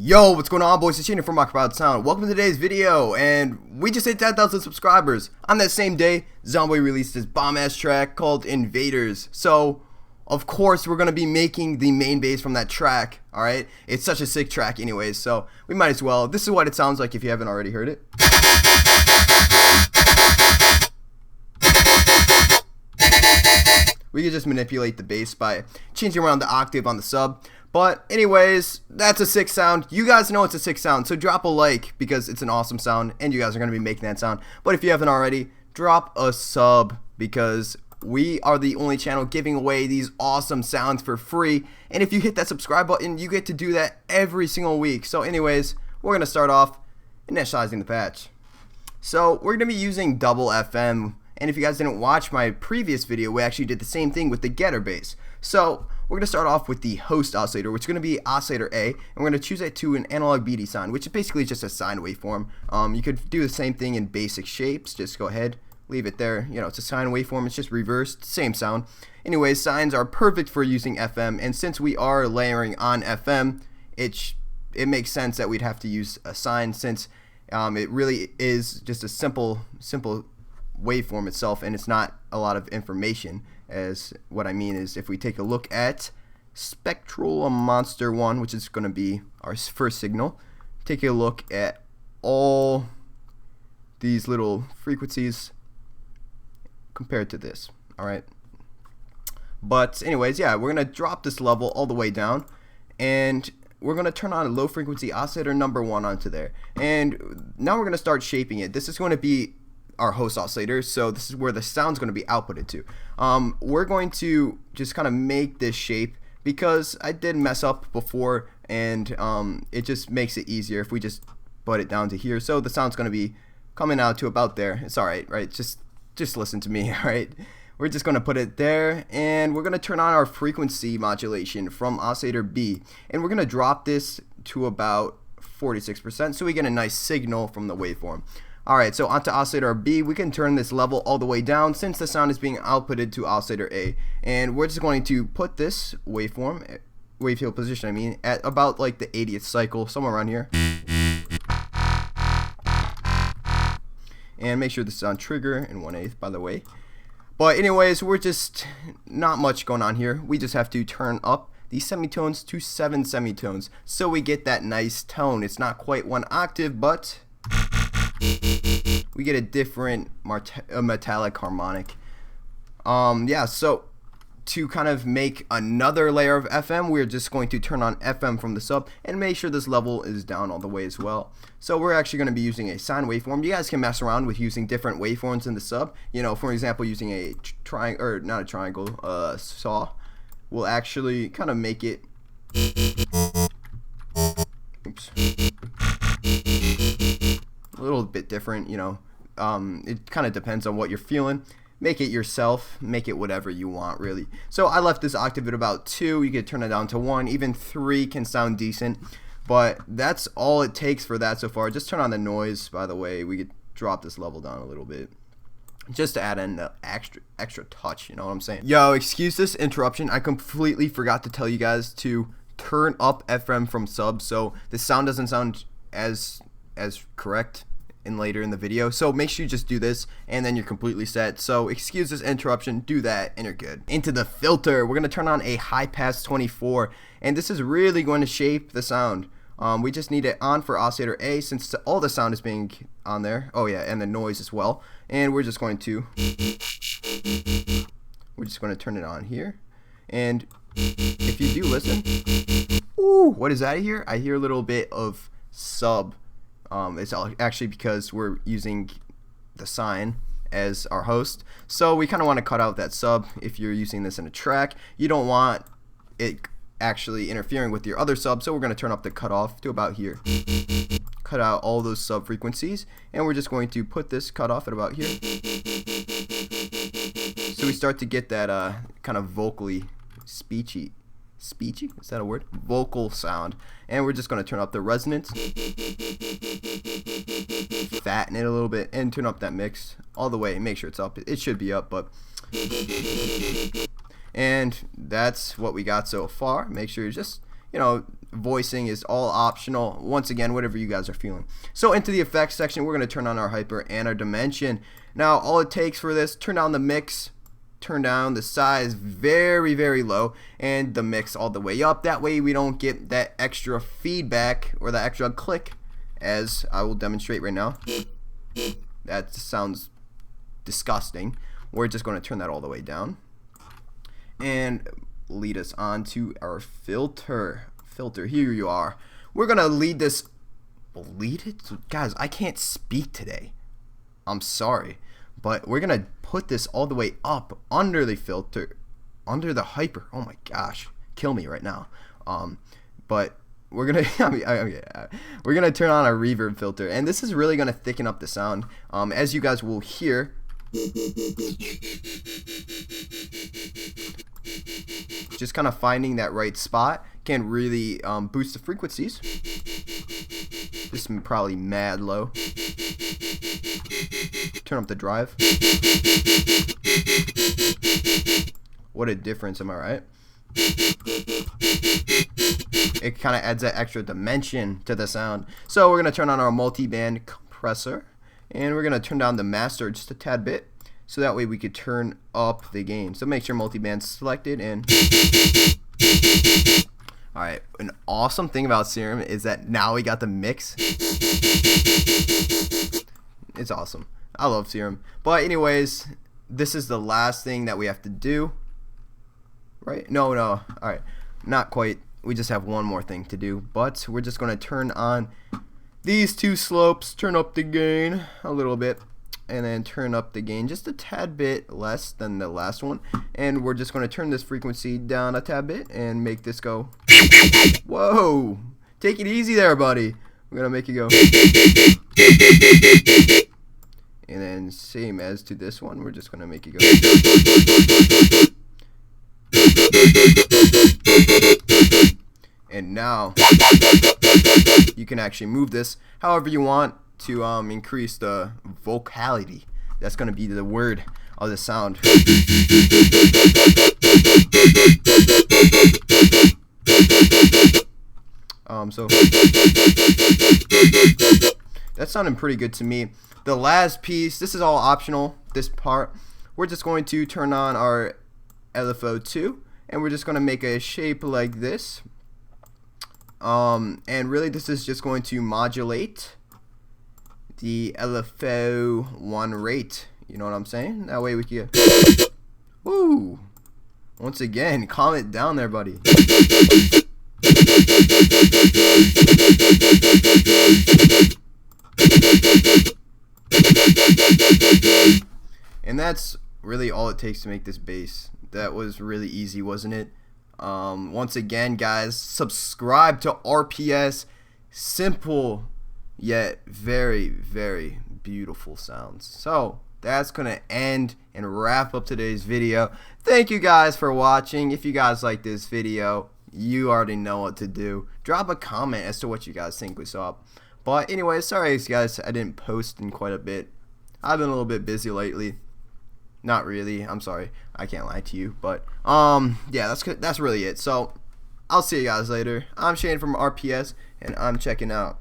Yo, what's going on, boys? It's Shane from Rock Sound. Welcome to today's video, and we just hit 10,000 subscribers. On that same day, Zomboy released his bomb-ass track called Invaders. So, of course, we're going to be making the main base from that track, alright? It's such a sick track anyways, so we might as well. This is what it sounds like if you haven't already heard it. We could just manipulate the bass by changing around the octave on the sub. But anyways, that's a sick sound. You guys know it's a sick sound, so drop a like because it's an awesome sound and you guys are going to be making that sound. But if you haven't already, drop a sub because we are the only channel giving away these awesome sounds for free. And if you hit that subscribe button, you get to do that every single week. So anyways, we're going to start off initializing the patch. So we're going to be using double FM. And if you guys didn't watch my previous video, we actually did the same thing with the getter bass. So we're going to start off with the host oscillator, which is going to be oscillator A, and we're going to choose it to an analog BD sine, which is basically just a sine waveform. You could do the same thing in basic shapes. Just go ahead, leave it there. You know, it's a sine waveform. It's just reversed, same sound. Anyways, sines are perfect for using FM, and since we are layering on FM, it makes sense that we'd have to use a sine since it really is just a simple waveform itself, and it's not a lot of information. As what I mean is, if we take a look at Spectral Monster 1, which is going to be our first signal, take a look at all these little frequencies compared to this. Alright, but anyways, yeah, we're going to drop this level all the way down, and we're going to turn on a low frequency oscillator number 1 onto there, and now we're going to start shaping it. This is going to be our host oscillator, so this is where the sound's going to be outputted to. We're going to just kind of make this shape because I did mess up before, and it just makes it easier if we just put it down to here. So the sound's going to be coming out to about there. It's alright, right? Just listen to me, alright? We're just going to put it there, and we're going to turn on our frequency modulation from oscillator B, and we're going to drop this to about 46% so we get a nice signal from the waveform. Alright, so onto oscillator B, we can turn this level all the way down since the sound is being outputted to oscillator A. And we're just going to put this waveform, wave field position I mean, at about like the 80th cycle, somewhere around here. And make sure this is on trigger in 1/8, by the way. But anyways, we're just not much going on here. We just have to turn up these semitones to 7 semitones so we get that nice tone. It's not quite 1 octave, but we get a different metallic harmonic. Yeah, so to kind of make another layer of FM, we're just going to turn on FM from the sub and make sure this level is down all the way as well. So we're actually going to be using a sine waveform. You guys can mess around with using different waveforms in the sub. You know, for example, using a triangle, or not a triangle, saw will actually kind of make it. Oops. A little bit different, you know. It kind of depends on what you're feeling. Make it yourself, make it whatever you want, really. So I left this octave at about 2. You could turn it down to 1. Even 3 can sound decent, but that's all it takes for that so far. Just turn on the noise, by the way. We could drop this level down a little bit just to add in extra touch, you know what I'm saying? Yo, excuse this interruption. I completely forgot to tell you guys to turn up FM from sub so the sound doesn't sound as correct in later in the video. So make sure you just do this and then you're completely set. So excuse this interruption, do that and you're good. Into the filter, we're going to turn on a high pass 24, and this is really going to shape the sound. We just need it on for oscillator A since all the sound is being on there. Oh yeah, and the noise as well. And we're just going to turn it on here. And if you do listen, ooh, what is that I hear? I hear a little bit of sub. It's actually because we're using the sine as our host, so we kind of want to cut out that sub. If you're using this in a track, you don't want it actually interfering with your other sub, so we're going to turn up the cutoff to about here. Cut out all those sub frequencies, and we're just going to put this cutoff at about here, so we start to get that kind of vocally speechy, is that a word? Vocal sound. And we're just going to turn up the resonance, fatten it a little bit, and turn up that mix all the way. Make sure it's up. It should be up, but And that's what we got so far. Make sure you just, voicing is all optional. Once again, whatever you guys are feeling. So into the effects section, we're going to turn on our hyper and our dimension. Now all it takes for this, turn down the mix, turn down the size very, very low, and the mix all the way up. That way we don't get that extra feedback or that extra click, as I will demonstrate right now. That sounds disgusting. We're just going to turn that all the way down and lead us on to our filter. Here you are. We're going to lead it? Guys, I can't speak today. I'm sorry. But we're going to put this all the way up under the filter, under the hyper. Oh my gosh. Kill me right now. But we're going to we're going to turn on our reverb filter, and this is really going to thicken up the sound. As you guys will hear, just kind of finding that right spot can really boost the frequencies. This is probably mad low. Turn up the drive. What a difference, am I right? It kind of adds that extra dimension to the sound. So we're going to turn on our multi-band compressor, and we're going to turn down the master just a tad bit, so that way we could turn up the gain. So make sure multi-band's selected. And alright, an awesome thing about Serum is that now we got the mix. It's awesome. I love Serum. But anyways, this is the last thing that we have to do. Right? No. Alright, not quite. We just have one more thing to do. But we're just going to turn on these two slopes, turn up the gain a little bit, and then turn up the gain just a tad bit less than the last one. And we're just going to turn this frequency down a tad bit and make this go. Whoa! Take it easy there, buddy. We're going to make it go. And then same as to this one, we're just going to make it go. And now you can actually move this however you want to increase the vocality. That's going to be the word of the sound. So that's sounding pretty good to me. The last piece, this is all optional, this part. We're just going to turn on our LFO2, and we're just going to make a shape like this. And really this is just going to modulate the LFO1 rate. You know what I'm saying? That way we can get... Woo! Once again, calm it down there, buddy. And that's really all it takes to make this bass. That was really easy, wasn't it? Once again, guys, subscribe to RPS. Simple yet very, very beautiful sounds. So that's gonna end and wrap up today's video. Thank you guys for watching. If you guys like this video, you already know what to do. Drop a comment as to what you guys think was up. But anyway, sorry guys, I didn't post in quite a bit. I've been a little bit busy lately. Not really, I'm sorry, I can't lie to you. But yeah, that's really it. So I'll see you guys later. I'm Shane from RPS, and I'm checking out.